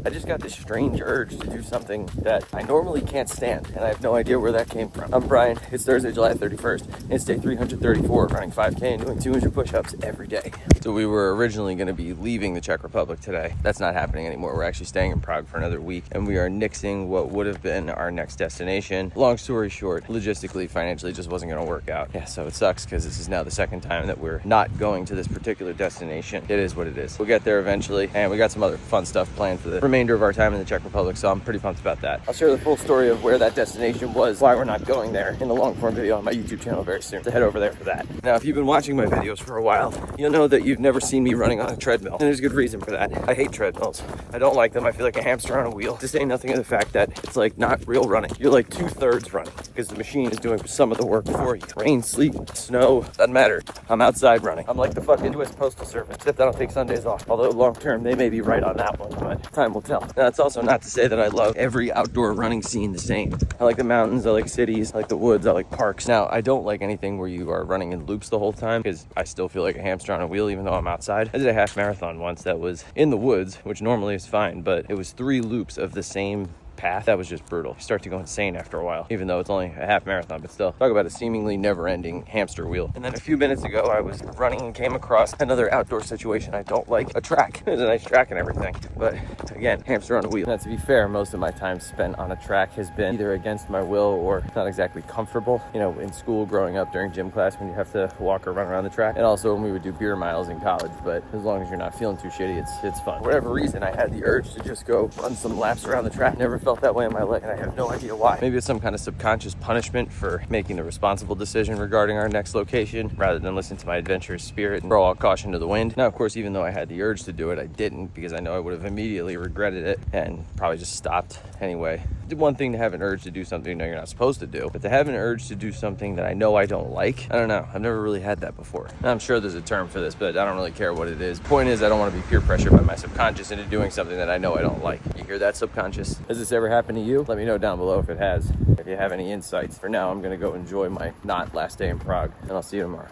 I just got this strange urge to do something that I normally can't stand, and I have no idea where that came from. I'm Brian. It's Thursday, July 31st, and it's day 334 of running 5K and doing 200 push-ups every day. So we were originally going to be leaving the Czech Republic today. That's not happening anymore. We're actually staying in Prague for another week, and we are nixing what would have been our next destination. Long story short, logistically, financially, it just wasn't going to work out. Yeah, so it sucks because this is now the second time that we're not going to this particular destination. It is what it is. We'll get there eventually, and we got some other fun stuff planned for the remainder of our time in the Czech Republic, so I'm pretty pumped about that. I'll share the full story of where that destination was, why we're not going there, in the long form video on my YouTube channel very soon. So head over there for that. Now, if you've been watching my videos for a while, you'll know that you've never seen me running on a treadmill, and there's a good reason for that. I hate treadmills. I don't like them. I feel like a hamster on a wheel. To say nothing of the fact that it's like not real running. You're like 2/3 running because the machine is doing some of the work for you. Rain, sleet, snow, doesn't matter. I'm outside running. I'm like the fucking US Postal Service, except I don't take Sundays off. Although long term, they may be right on that one, but time will tell. Now, it's also not to say that I love every outdoor running scene the same. I like the mountains, I like cities, I like the woods, I like parks. Now, I don't like anything where you are running in loops the whole time because I still feel like a hamster on a wheel even though I'm outside. I did a half marathon once that was in the woods, which normally is fine, but it was 3 loops of the same path. That was just brutal. You start to go insane after a while, even though it's only a half marathon, but still. Talk about a seemingly never-ending hamster wheel. And then a few minutes ago, I was running and came across another outdoor situation I don't like. A track. There's a nice track and everything, but again, hamster on a wheel. Now, to be fair, most of my time spent on a track has been either against my will or not exactly comfortable. You know, in school growing up during gym class when you have to walk or run around the track, and also when we would do beer miles in college, but as long as you're not feeling too shitty, it's fun. For whatever reason, I had the urge to just go run some laps around the track. Never felt that way in my life, and I have no idea why. Maybe it's some kind of subconscious punishment for making the responsible decision regarding our next location rather than listen to my adventurous spirit and throw all caution to the wind. Now, of course, even though I had the urge to do it, I didn't because I know I would have immediately regretted it and probably just stopped anyway. It's one thing to have an urge to do something you know you're not supposed to do, but to have an urge to do something that I know I don't like, I don't know. I've never really had that before. Now, I'm sure there's a term for this, but I don't really care what it is. Point is, I don't want to be peer pressured by my subconscious into doing something that I know I don't like. You hear that, subconscious? Has this ever happened to you? Let me know down below if it has. If you have any insights. For now, I'm going to go enjoy my not last day in Prague, and I'll see you tomorrow.